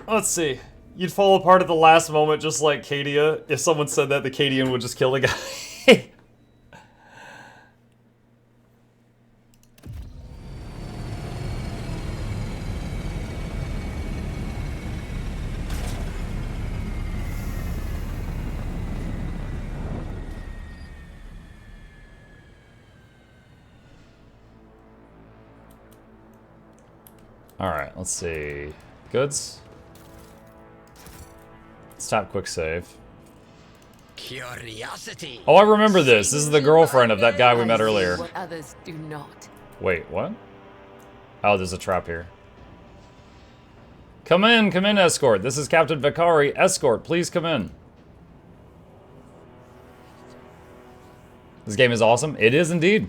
Let's see. You'd fall apart at the last moment just like Cadia. If someone said that, the Cadian would just kill the guy. Alright, let's see. Goods? Let's tap quick save. Curiosity. Oh, I remember this. This is the girlfriend of that guy we met earlier. What others do not. Wait, what? Oh, there's a trap here. Come in, escort. This is Captain Vicari. Escort, please come in. This game is awesome. It is indeed.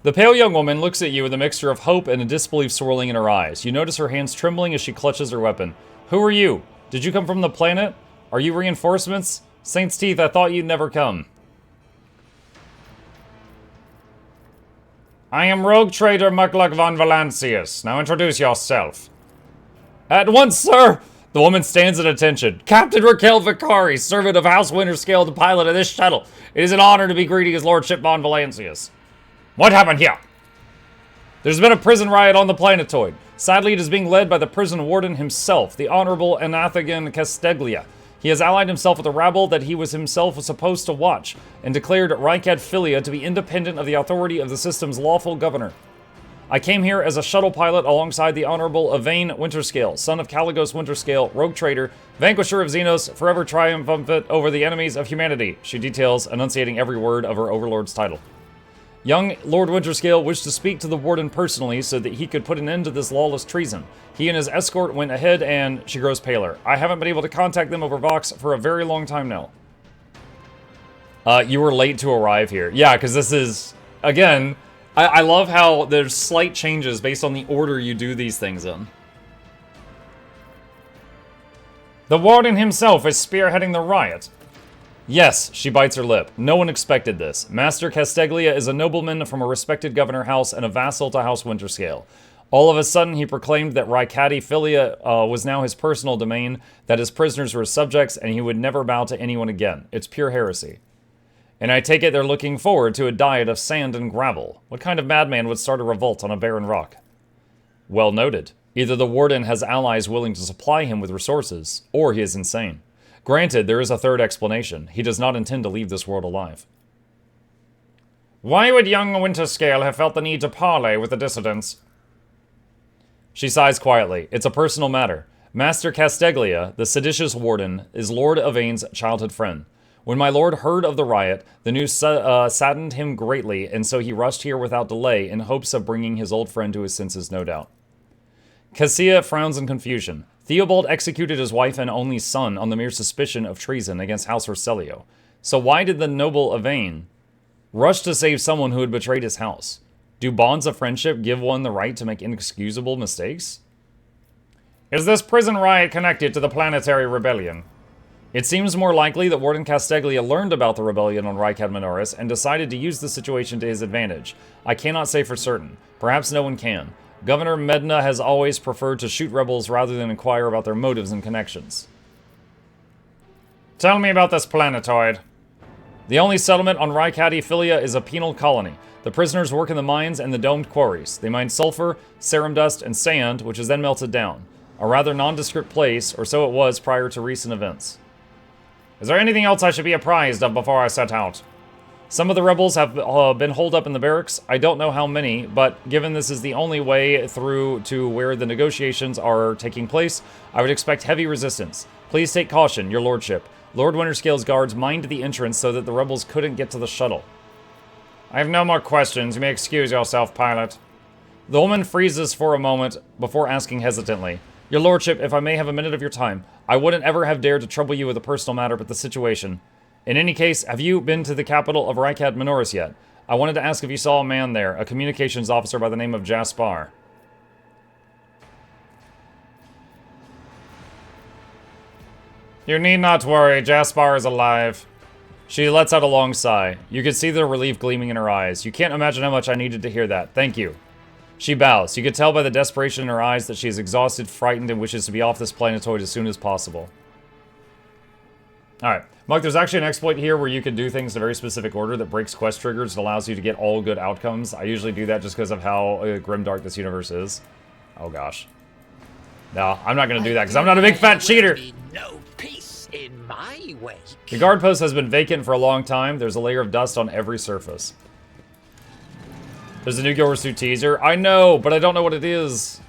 The pale young woman looks at you with a mixture of hope and a disbelief swirling in her eyes. You notice her hands trembling as she clutches her weapon. Who are you? Did you come from the planet? Are you reinforcements? Saint's Teeth, I thought you'd never come. I am rogue trader Mukluk von Valancius. Now introduce yourself. At once, sir! The woman stands at attention. Captain Raquel Vicari, servant of House Winterscale, the pilot of this shuttle. It is an honor to be greeting his lordship von Valancius. What happened here? There's been a prison riot on the planetoid. Sadly, it is being led by the prison warden himself, the Honorable Anathagan Casteglia. He has allied himself with a rabble that he was himself supposed to watch, and declared Rykad Philia to be independent of the authority of the system's lawful governor. I came here as a shuttle pilot alongside the Honorable Evane Winterscale, son of Caligos Winterscale, rogue trader, vanquisher of Xenos, forever triumphant over the enemies of humanity, she details, enunciating every word of her overlord's title. Young Lord Winterscale wished to speak to the warden personally so that he could put an end to this lawless treason. He and his escort went ahead and she grows paler. I haven't been able to contact them over Vox for a very long time now. You were late to arrive here. Yeah, because this is, again, I love how there's slight changes based on the order you do these things in. The warden himself is spearheading the riot. Yes, she bites her lip. No one expected this. Master Casteglia is a nobleman from a respected governor house and a vassal to House Winterscale. All of a sudden, he proclaimed that Rykadi Philia was now his personal domain, that his prisoners were his subjects, and he would never bow to anyone again. It's pure heresy. And I take it they're looking forward to a diet of sand and gravel. What kind of madman would start a revolt on a barren rock? Well noted. Either the warden has allies willing to supply him with resources, or he is insane. Granted, there is a third explanation. He does not intend to leave this world alive. Why would young Winterscale have felt the need to parley with the dissidents? She sighs quietly. It's a personal matter. Master Casteglia, the seditious warden, is Lord Evane's childhood friend. When my lord heard of the riot, the news saddened him greatly, and so he rushed here without delay in hopes of bringing his old friend to his senses, no doubt. Cassia frowns in confusion. Theobald executed his wife and only son on the mere suspicion of treason against House Orselio. So why did the noble Evane rush to save someone who had betrayed his house? Do bonds of friendship give one the right to make inexcusable mistakes? Is this prison riot connected to the planetary rebellion? It seems more likely that Warden Casteglia learned about the rebellion on Rykad Minoris and decided to use the situation to his advantage. I cannot say for certain. Perhaps no one can. Governor Medna has always preferred to shoot rebels rather than inquire about their motives and connections. Tell me about this planetoid. The only settlement on Rykadi Philia is a penal colony. The prisoners work in the mines and the domed quarries. They mine sulfur, serum dust, and sand, which is then melted down. A rather nondescript place, or so it was prior to recent events. Is there anything else I should be apprised of before I set out? Some of the rebels have been holed up in the barracks. I don't know how many, but given this is the only way through to where the negotiations are taking place, I would expect heavy resistance. Please take caution, your lordship. Lord Winterscale's guards mined the entrance so that the rebels couldn't get to the shuttle. I have no more questions. You may excuse yourself, pilot. The woman freezes for a moment before asking hesitantly, Your lordship, if I may have a minute of your time, I wouldn't ever have dared to trouble you with a personal matter but the situation. In any case, have you been to the capital of Rykad Minoris yet? I wanted to ask if you saw a man there, a communications officer by the name of Jaspar. You need not worry, Jaspar is alive. She lets out a long sigh. You could see the relief gleaming in her eyes. You can't imagine how much I needed to hear that. Thank you. She bows. You can tell by the desperation in her eyes that she is exhausted, frightened, and wishes to be off this planetoid as soon as possible. Alright. Muk, there's actually an exploit here where you can do things in a very specific order that breaks quest triggers and allows you to get all good outcomes. I usually do that just because of how grimdark this universe is. Oh gosh. No, I'm not going to do that because I'm not a big fat cheater! No peace in my wake. The guard post has been vacant for a long time. There's a layer of dust on every surface. There's a new Guild Wars 2 teaser. I know, but I don't know what it is.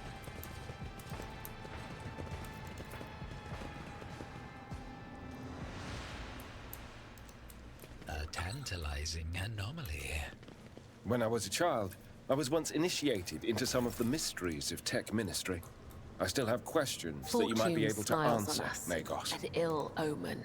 A tantalizing anomaly. When I was a child, I was once initiated into some of the mysteries of tech ministry. I still have questions that you might be able to answer, Magos. An ill omen.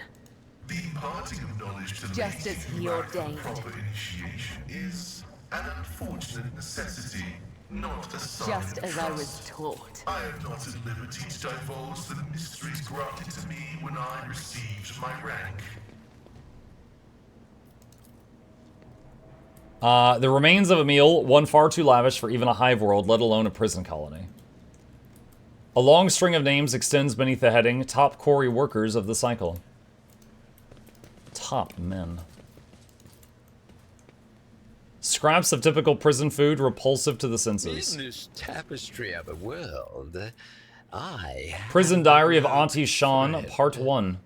The imparting of knowledge to Just as he lack of ordained. proper initiation is an unfortunate necessity, not a sign Just of as I was trust. taught. I am not at liberty to divulge the mysteries granted to me when I received my rank. The remains of a meal, one far too lavish for even a hive world, let alone a prison colony. A long string of names extends beneath the heading, top quarry workers of the cycle. Top men. Scraps of typical prison food repulsive to the senses. In this tapestry of a world, I Prison Diary of Auntie Sean, thread. Part 1.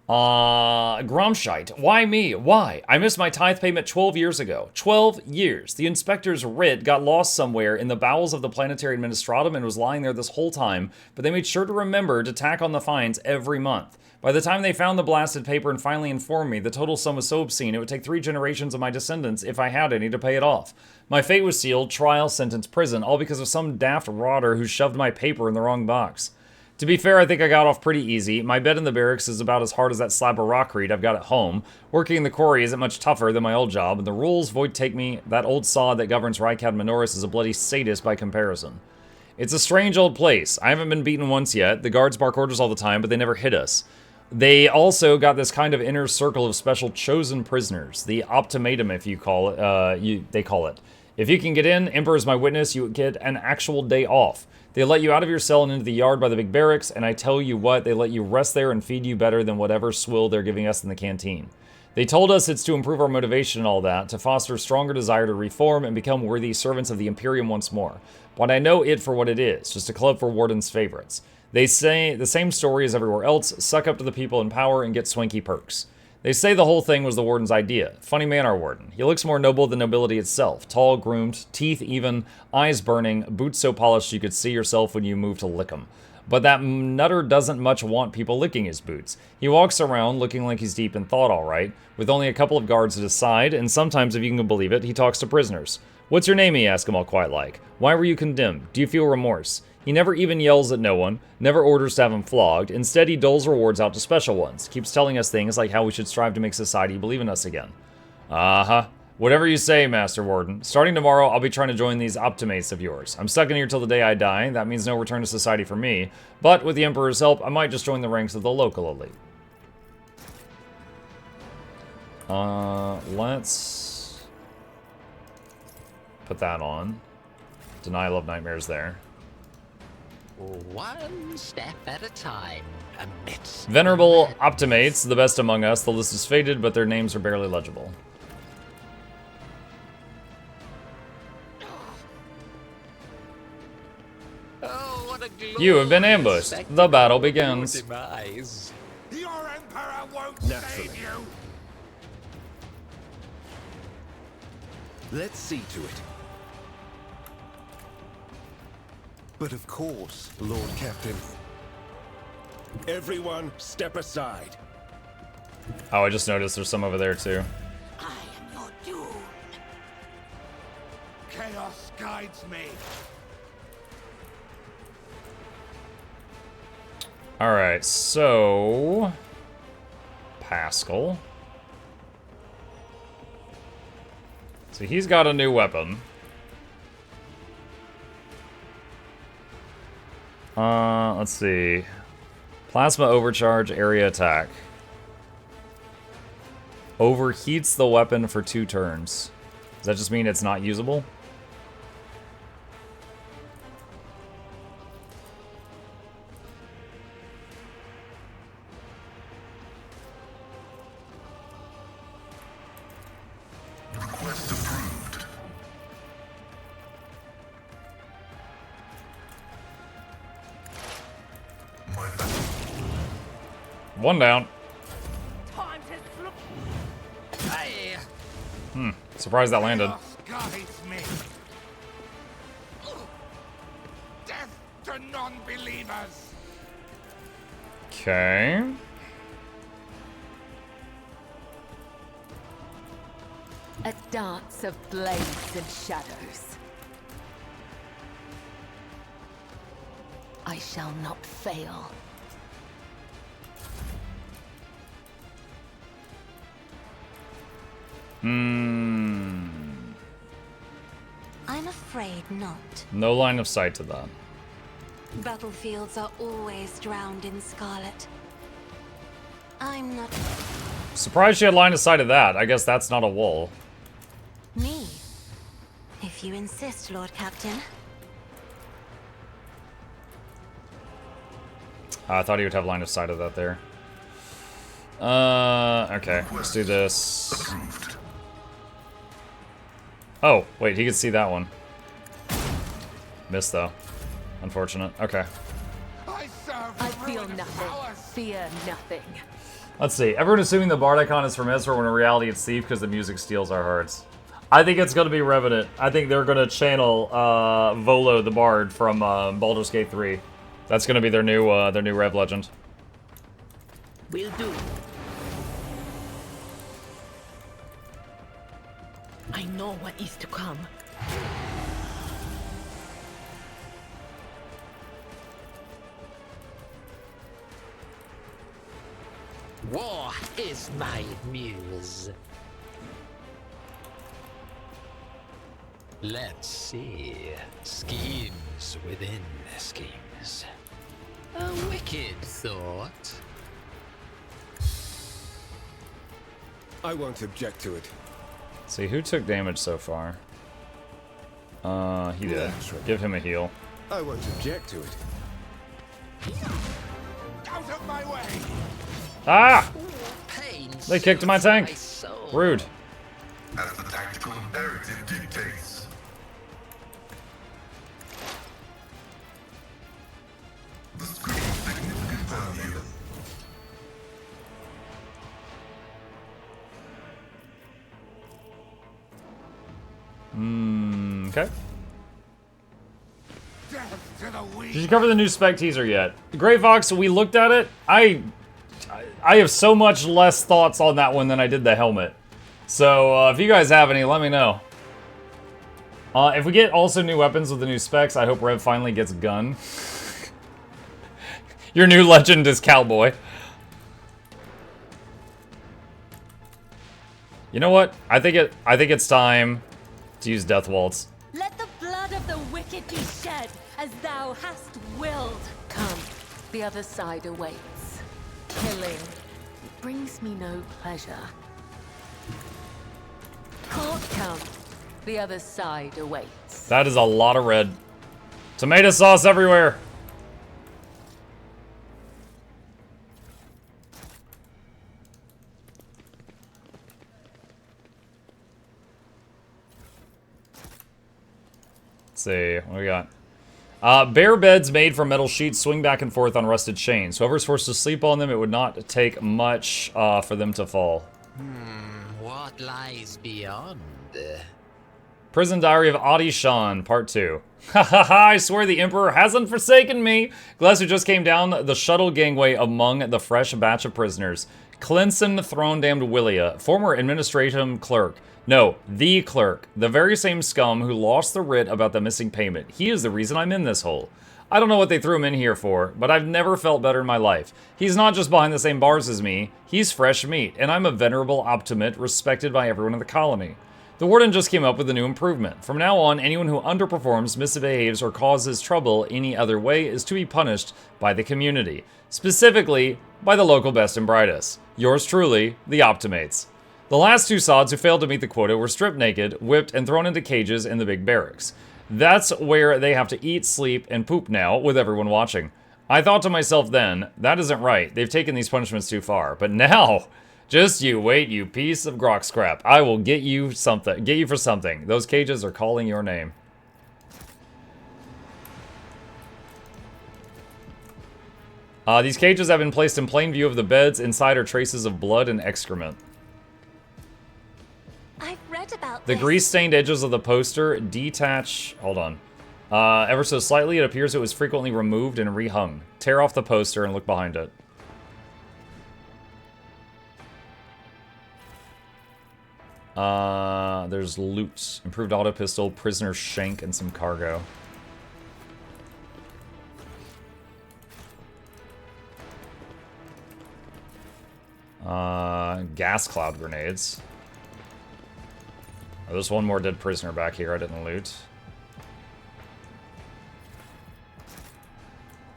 Gromshite. Why me? Why? I missed my tithe payment 12 years ago. 12 years. The inspector's writ got lost somewhere in the bowels of the planetary administratum and was lying there this whole time, but they made sure to remember to tack on the fines every month. By the time they found the blasted paper and finally informed me, the total sum was so obscene it would take 3 generations of my descendants, if I had any, to pay it off. My fate was sealed, trial, sentence, prison, all because of some daft rotter who shoved my paper in the wrong box. To be fair, I think I got off pretty easy. My bed in the barracks is about as hard as that slab of rockreed I've got at home. Working in the quarry isn't much tougher than my old job, and the rules void take me, that old sod that governs Rykad Minoris is a bloody sadist by comparison. It's a strange old place. I haven't been beaten once yet. The guards bark orders all the time, but they never hit us. They also got this kind of inner circle of special chosen prisoners. The optimatum, if you call it, they call it. If you can get in, Emperor's my witness, you get an actual day off. They let you out of your cell and into the yard by the big barracks, and I tell you what, they let you rest there and feed you better than whatever swill they're giving us in the canteen. They told us it's to improve our motivation and all that, to foster a stronger desire to reform and become worthy servants of the Imperium once more. But I know it for what it is, just a club for Warden's favorites. They say the same story as everywhere else, suck up to the people in power and get swanky perks. They say the whole thing was the Warden's idea. Funny man, our Warden. He looks more noble than nobility itself. Tall, groomed, teeth even, eyes burning, boots so polished you could see yourself when you move to lick 'em. But that nutter doesn't much want people licking his boots. He walks around looking like he's deep in thought, all right, with only a couple of guards at his side, and sometimes, if you can believe it, he talks to prisoners. What's your name, he asks them all quite like. Why were you condemned? Do you feel remorse? He never even yells at no one, never orders to have him flogged. Instead, he doles rewards out to special ones. Keeps telling us things like how we should strive to make society believe in us again. Uh-huh. Whatever you say, Master Warden. Starting tomorrow, I'll be trying to join these optimates of yours. I'm stuck in here till the day I die. That means no return to society for me. But with the Emperor's help, I might just join the ranks of the local elite. Let's put that on. Denial of Nightmares there. One step at a time, amidst Venerable Optimates, the best among us. The list is faded, but their names are barely legible. Oh, what a You have been ambushed. The battle begins. Demise. Your Emperor won't Naturally. save you! Let's see to it. But of course, Lord Captain. Everyone, step aside. Oh, I just noticed there's some over there too. I am your doom. Chaos guides me. Alright, so... Pascal. So he's got a new weapon. Let's see. Plasma overcharge, area attack. Overheats the weapon for 2 turns. Does that just mean it's not usable? Request approved. My One down. Time to slip. Hey, Surprised that landed. chaos guides me. Death to non-believers. Okay. A dance of blades and shadows. I shall not fail. I'm afraid not. No line of sight to that. Battlefields are always drowned in scarlet. I'm not Surprised she had line of sight of that. I guess that's not a wall. me. If you insist, Lord Captain. I thought he would have line of sight of that there. Okay. Let's do this. approved. Oh, wait, he could see that one. Missed, though. Unfortunate. Okay. I serve I the feel ruin of nothing. powers. Fear nothing. Let's see. Everyone assuming the Bard icon is from Ezra when in reality it's Thief because the music steals our hearts. I think it's going to be Revenant. I think they're going to channel Volo the Bard from Baldur's Gate 3. That's going to be their new Rev Legend. Will do. I know what is to come. War is my muse. Let's see. Schemes within schemes. A wicked thought. I won't object to it. See, who took damage so far? He did. Give him a heal. I won't object to it. Out of my way. Ah! Pain They kicked my tank. soul. Rude. As the tactical imperative dictates. The screen of significant value. Okay. Death to the weak. Did you cover the new spec teaser yet? Grey Fox, we looked at it. I have so much less thoughts on that one than I did the helmet. So if you guys have any, let me know. If we get also new weapons with the new specs, I hope Rev finally gets gun. Your new legend is Cowboy. You know what? I think it's time to use Death Waltz. Let the blood of the wicked be shed, as thou hast willed. Come, the other side awaits. Killing brings me no pleasure. Court come, the other side awaits. That is a lot of red. Tomato sauce everywhere. Let's see, what we got? Bare beds made from metal sheets swing back and forth on rusted chains. Whoever's forced to sleep on them, it would not take much for them to fall. What lies beyond? Prison Diary of Audishan, Part 2. Ha ha ha, I swear the Emperor hasn't forsaken me! Glesser just came down the shuttle gangway among the fresh batch of prisoners. Clinson Throne-damned Willia, former administration clerk. No, the clerk. The very same scum who lost the writ about the missing payment. He is the reason I'm in this hole. I don't know what they threw him in here for, but I've never felt better in my life. He's not just behind the same bars as me, he's fresh meat, and I'm a venerable optimate respected by everyone in the colony. The warden just came up with a new improvement. From now on, anyone who underperforms, misbehaves, or causes trouble any other way is to be punished by the community. Specifically, by the local best and brightest. Yours truly, the Optimates. The last two sods who failed to meet the quota were stripped naked, whipped, and thrown into cages in the big barracks. That's where they have to eat, sleep, and poop now, with everyone watching. I thought to myself then, that isn't right. They've taken these punishments too far. But now, just you wait, you piece of grok scrap. I will get you something. Get you for something. Those cages are calling your name. These cages have been placed in plain view of the beds. Inside are traces of blood and excrement. I've read about The this. grease-stained edges of the poster detach... Hold on. Ever so slightly, it appears it was frequently removed and rehung. Tear off the poster and look behind it. There's loot. Improved auto pistol, prisoner's shank, and some cargo. Gas cloud grenades. Oh, there's one more dead prisoner back here I didn't loot.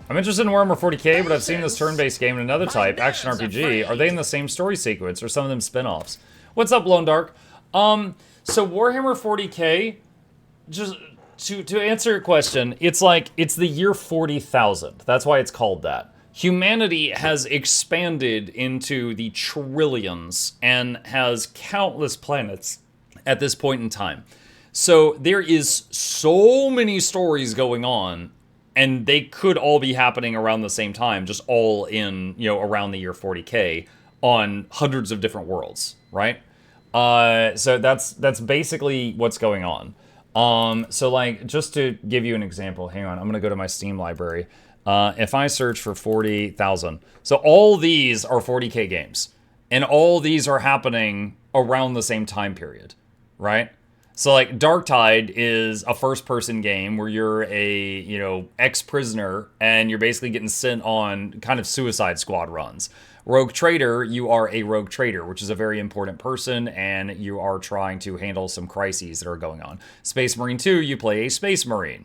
I'm interested in Warhammer 40k, but I've seen this turn-based game in another type, action RPG. Are they in the same story sequence, or some of them spin-offs? What's up, Lone Dark? So Warhammer 40k, just to answer your question, it's like, it's the year 40,000. That's why it's called that. Humanity has expanded into the trillions and has countless planets at this point in time. So there is so many stories going on, and they could all be happening around the same time, just all in, you know, around the year 40k on hundreds of different worlds, right? So that's basically what's going on. So like, just to give you an example, hang on, I'm gonna go to my Steam library. If I search for 40,000, so all these are 40k games, and all these are happening around the same time period, right? So like Darktide is a first-person game where you're a, you know, ex-prisoner, and you're basically getting sent on kind of Suicide Squad runs. Rogue Trader, you are a rogue trader, which is a very important person, and you are trying to handle some crises that are going on. Space Marine 2, you play a Space Marine,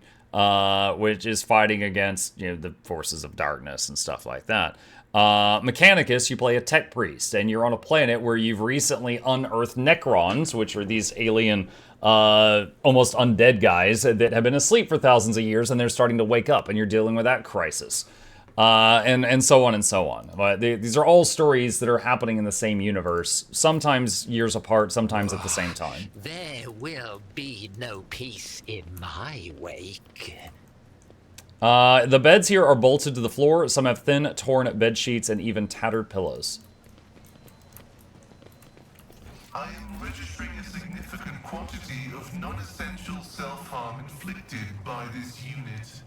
which is fighting against, you know, the forces of darkness and stuff like that. Mechanicus, you play a tech priest, and you're on a planet where you've recently unearthed Necrons, which are these alien, almost undead guys that have been asleep for thousands of years, and they're starting to wake up, and you're dealing with that crisis. And so on and so on. But these are all stories that are happening in the same universe, sometimes years apart, sometimes at the same time. There will be no peace in my wake. The beds here are bolted to the floor. Some have thin, torn bed sheets and even tattered pillows. I am registering a significant quantity of non-essential self-harm inflicted by this unit.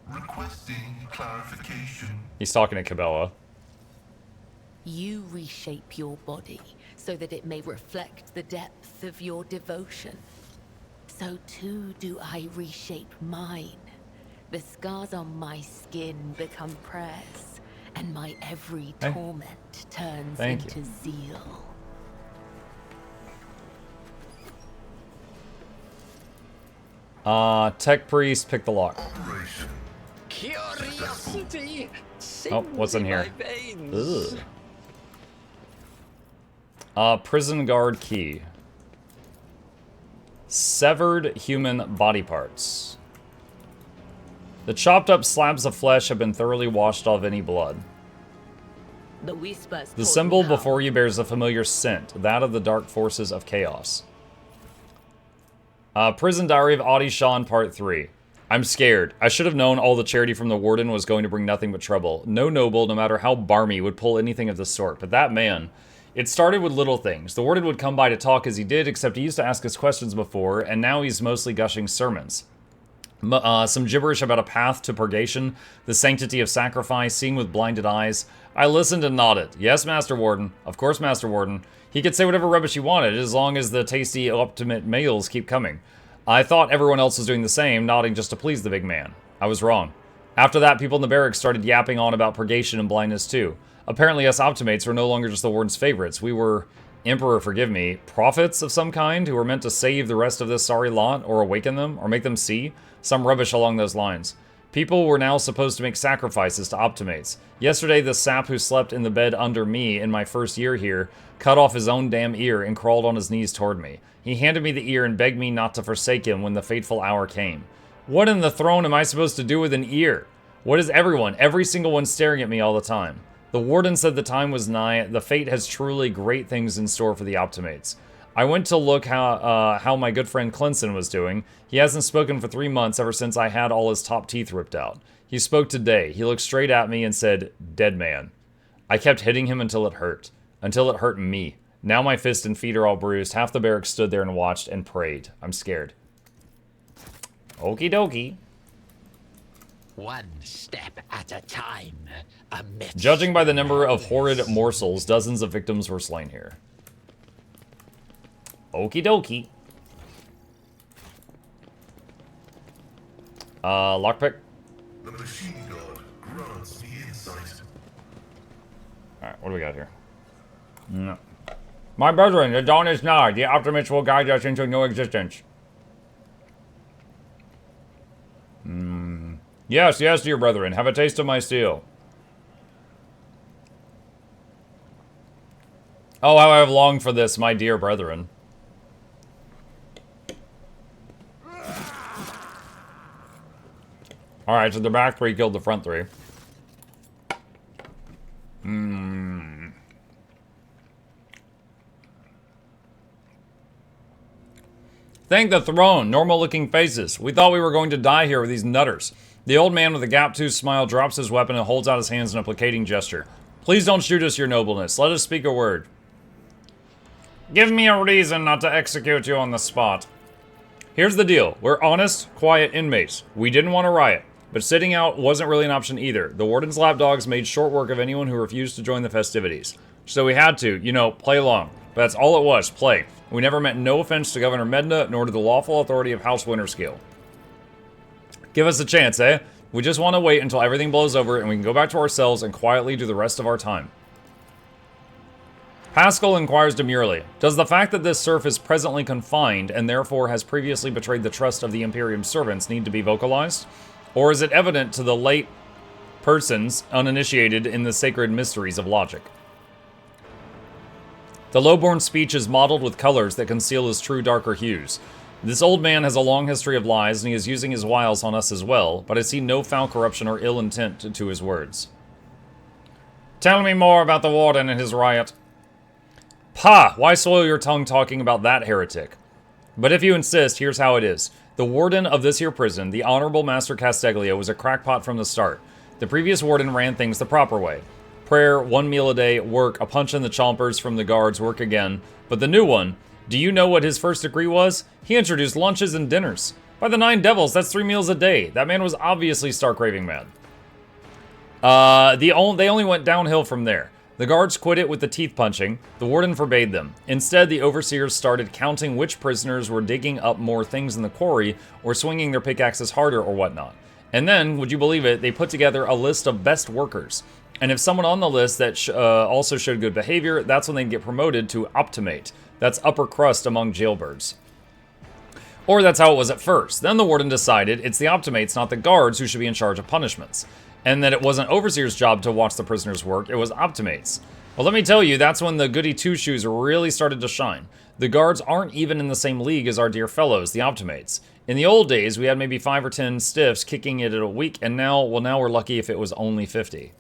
Requesting clarification. He's talking to Cabela. You reshape your body so that it may reflect the depth of your devotion. So too do I reshape mine. The scars on my skin become prayers, and my every torment turns into zeal. Tech priest, pick the lock. Operation. Curiosity. Oh, what's in here? Ugh. Prison guard key. Severed human body parts. The chopped up slabs of flesh have been thoroughly washed off any blood. The symbol before you bears a familiar scent, that of the dark forces of chaos. Prison Diary of Audie Shawn Part 3. I'm scared. I should have known all the charity from the warden was going to bring nothing but trouble. No noble, no matter how barmy, would pull anything of the sort. But that man, it started with little things. The warden would come by to talk as he did, except he used to ask us questions before, and now he's mostly gushing sermons. Some gibberish about a path to purgation, the sanctity of sacrifice, seeing with blinded eyes. I listened and nodded. Yes, Master Warden. Of course, Master Warden. He could say whatever rubbish he wanted, as long as the tasty, optimate meals keep coming. I thought everyone else was doing the same, nodding just to please the big man. I was wrong. After that, people in the barracks started yapping on about purgation and blindness too. Apparently us optimates were no longer just the warden's favorites. We were, Emperor forgive me, prophets of some kind who were meant to save the rest of this sorry lot, or awaken them, or make them see. Some rubbish along those lines. People were now supposed to make sacrifices to optimates. Yesterday, the sap who slept in the bed under me in my first year here cut off his own damn ear and crawled on his knees toward me. He handed me the ear and begged me not to forsake him when the fateful hour came. What in the throne am I supposed to do with an ear? What is every single one staring at me all the time? The warden said the time was nigh. The fate has truly great things in store for the optimates. I went to look how my good friend Clinson was doing. He hasn't spoken for 3 months ever since I had all his top teeth ripped out. He spoke today. He looked straight at me and said, "Dead man." I kept hitting him until it hurt. Until it hurt me. Now my fist and feet are all bruised. Half the barracks stood there and watched and prayed. I'm scared. Okie dokie. One step at a time. Amidst Judging by the number of horrid morsels, dozens of victims were slain here. Okie dokie. Lockpick. The machine god grants me insight. Alright, what do we got here? No. My brethren, the dawn is nigh. The optimists will guide us into new existence. Yes, yes, dear brethren. Have a taste of my steel. Oh, how I have longed for this, my dear brethren. Alright, so the back three killed the front three. Thank the throne. Normal looking faces. We thought we were going to die here with these nutters. The old man with the gap-toothed smile drops his weapon and holds out his hands in a placating gesture. Please don't shoot us, your nobleness. Let us speak a word. Give me a reason not to execute you on the spot. Here's the deal. We're honest, quiet inmates. We didn't want to riot, but sitting out wasn't really an option either. The warden's lapdogs made short work of anyone who refused to join the festivities. So we had to, you know, play along. But that's all it was, play. We never meant no offense to Governor Medna, nor to the lawful authority of House Winterscale. Give us a chance, eh? We just want to wait until everything blows over and we can go back to our cells and quietly do the rest of our time. Haskell inquires demurely, does the fact that this serf is presently confined and therefore has previously betrayed the trust of the Imperium's servants need to be vocalized? Or is it evident to the late persons uninitiated in the sacred mysteries of logic? The low-born speech is mottled with colors that conceal his true darker hues. This old man has a long history of lies, and he is using his wiles on us as well, but I see no foul corruption or ill intent to his words. Tell me more about the warden and his riot. Pah! Why soil your tongue talking about that heretic? But if you insist, here's how it is. The warden of this here prison, the Honorable Master Casteglia, was a crackpot from the start. The previous warden ran things the proper way. Prayer, 1 meal a day, work, a punch in the chompers from the guards, work again. But the new one, do you know what his first decree was? He introduced lunches and dinners. By the 9 devils, that's 3 meals a day. That man was obviously stark raving mad. They only went downhill from there. The guards quit it with the teeth punching. The warden forbade them. Instead, the overseers started counting which prisoners were digging up more things in the quarry or swinging their pickaxes harder or whatnot. And then, would you believe it, they put together a list of best workers. And if someone on the list that also showed good behavior, that's when they'd get promoted to optimate. That's upper crust among jailbirds. Or that's how it was at first. Then the warden decided it's the optimates, not the guards, who should be in charge of punishments. And that it wasn't overseer's job to watch the prisoners work, it was optimates. Well, let me tell you, that's when the goody two-shoes really started to shine. The guards aren't even in the same league as our dear fellows, the optimates. In the old days, we had maybe 5 or 10 stiffs kicking it a week, and now we're lucky if it was only 50.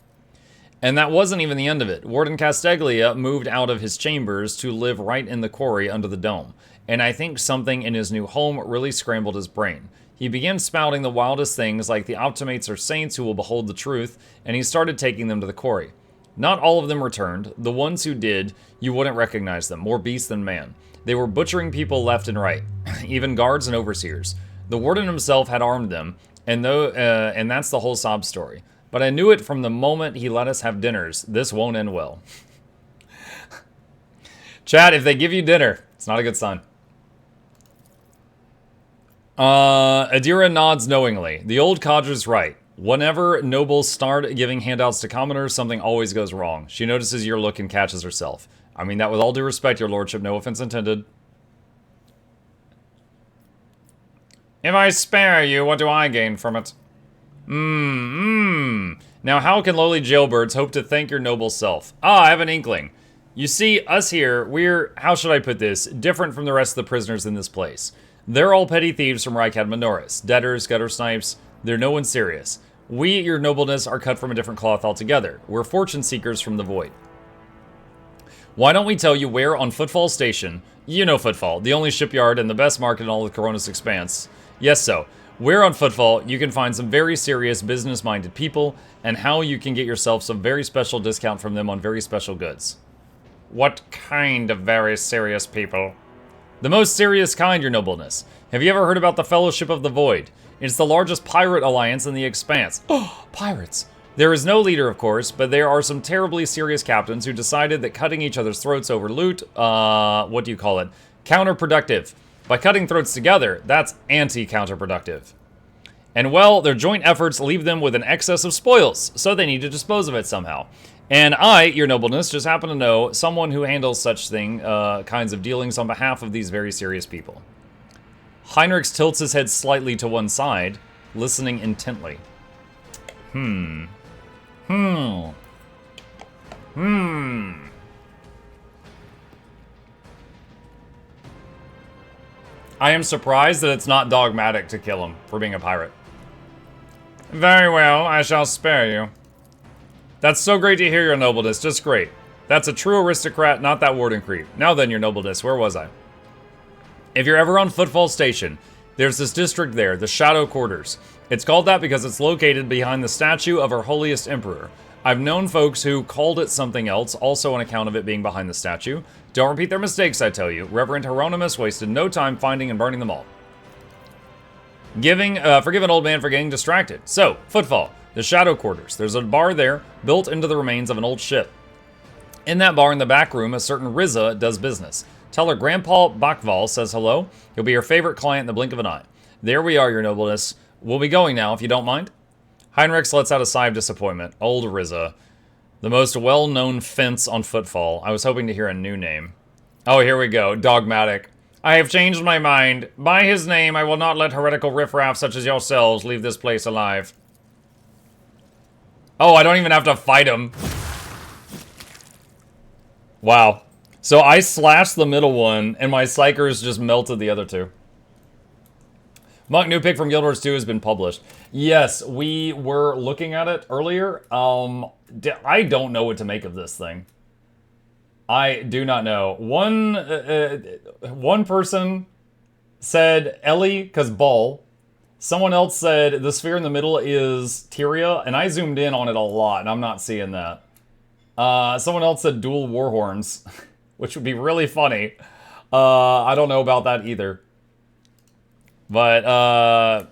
And that wasn't even the end of it. Warden Casteglia moved out of his chambers to live right in the quarry under the dome. And I think something in his new home really scrambled his brain. He began spouting the wildest things like the optimates are saints who will behold the truth, and he started taking them to the quarry. Not all of them returned. The ones who did, you wouldn't recognize them, more beast than man. They were butchering people left and right, even guards and overseers. The warden himself had armed them, and that's the whole sob story. But I knew it from the moment he let us have dinners. This won't end well. Chat, if they give you dinner, it's not a good sign. Adira nods knowingly. The old codger's right. Whenever nobles start giving handouts to commoners, something always goes wrong. She notices your look and catches herself. I mean that with all due respect, your lordship, no offense intended. If I spare you, what do I gain from it? Now how can lowly jailbirds hope to thank your noble self? Ah, I have an inkling. You see, us here, we're, how should I put this, different from the rest of the prisoners in this place. They're all petty thieves from Rykad Minoris, debtors, gutter snipes, they're no one serious. We, your nobleness, are cut from a different cloth altogether. We're fortune seekers from the void. Why don't we tell you where on Footfall Station, you know Footfall, the only shipyard and the best market in all of Coronis Expanse. Yes, so, where on Footfall you can find some very serious business-minded people and how you can get yourself some very special discount from them on very special goods. What kind of very serious people? The most serious kind, your nobleness. Have you ever heard about the Fellowship of the Void? It's the largest pirate alliance in the Expanse. Oh, pirates! There is no leader, of course, but there are some terribly serious captains who decided that cutting each other's throats over loot, what do you call it? Counterproductive. By cutting throats together, that's anti-counterproductive. And well, their joint efforts leave them with an excess of spoils, so they need to dispose of it somehow. And I, your nobleness, just happen to know someone who handles such kinds of dealings on behalf of these very serious people. Heinrich tilts his head slightly to one side, listening intently. I am surprised that it's not dogmatic to kill him for being a pirate. Very well, I shall spare you. That's so great to hear, your nobleness, just great. That's a true aristocrat, not that warden creep. Now then, your nobleness, where was I? If you're ever on Footfall Station, there's this district there, the Shadow Quarters. It's called that because it's located behind the statue of our holiest emperor. I've known folks who called it something else, also on account of it being behind the statue. Don't repeat their mistakes, I tell you. Reverend Hieronymus wasted no time finding and burning them all. Forgive an old man for getting distracted. So, Footfall, the Shadow Quarters. There's a bar there, built into the remains of an old ship. In that bar in the back room, a certain Riza does business. Tell her Grandpa Bakval says hello. He'll be your favorite client in the blink of an eye. There we are, your nobleness. We'll be going now, if you don't mind. Heinrich lets out a sigh of disappointment. Old Riza. The most well-known fence on Footfall. I was hoping to hear a new name. Oh, here we go. Dogmatic. I have changed my mind. By his name, I will not let heretical riffraff such as yourselves leave this place alive. Oh, I don't even have to fight him. Wow. So I slashed the middle one, and my Psychers just melted the other two. Monk, new pick from Guild Wars 2 has been published. Yes, we were looking at it earlier. I don't know what to make of this thing. I do not know. One person said Ellie, because ball. Someone else said the sphere in the middle is Tyria, and I zoomed in on it a lot, and I'm not seeing that. Someone else said dual warhorns, which would be really funny. I don't know about that either. But,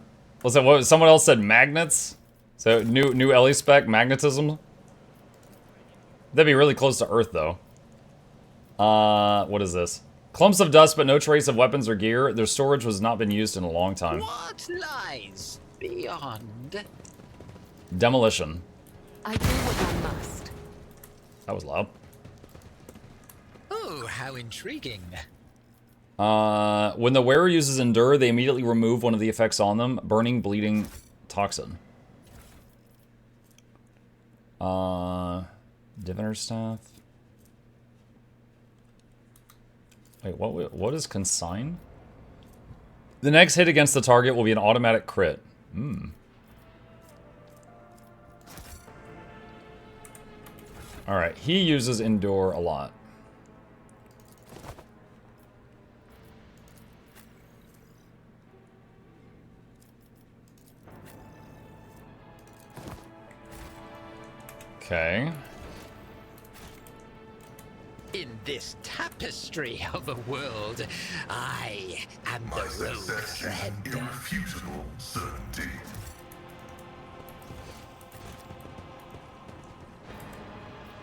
someone else said magnets? So, new Ellie spec, magnetism? That'd be really close to Earth, though. What is this? Clumps of dust, but no trace of weapons or gear. Their storage has not been used in a long time. What lies beyond? Demolition. I do what I must. That was loud. Oh, how intriguing. When the wearer uses Endure, they immediately remove one of the effects on them. Burning, bleeding, toxin. Diviner Staff. Wait, what is Consign? The next hit against the target will be an automatic crit. Alright, he uses Endure a lot. Okay. In this tapestry of a world, I am My the rogue success is thread. an irrefutable certainty.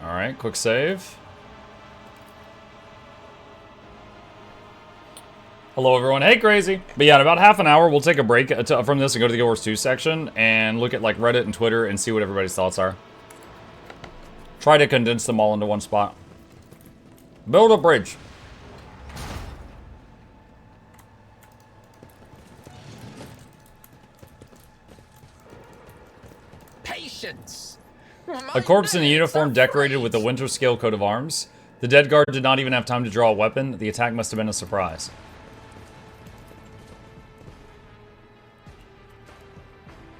Alright, quick save. Hello everyone, hey Crazy! But yeah, in about half an hour we'll take a break from this and go to the Guild Wars 2 section and look at like Reddit and Twitter and see what everybody's thoughts are. Try to condense them all into one spot. Build a bridge. patience. A corpse in a uniform decorated with the Winter Scale coat of arms. The dead guard did not even have time to draw a weapon. The attack must have been a surprise.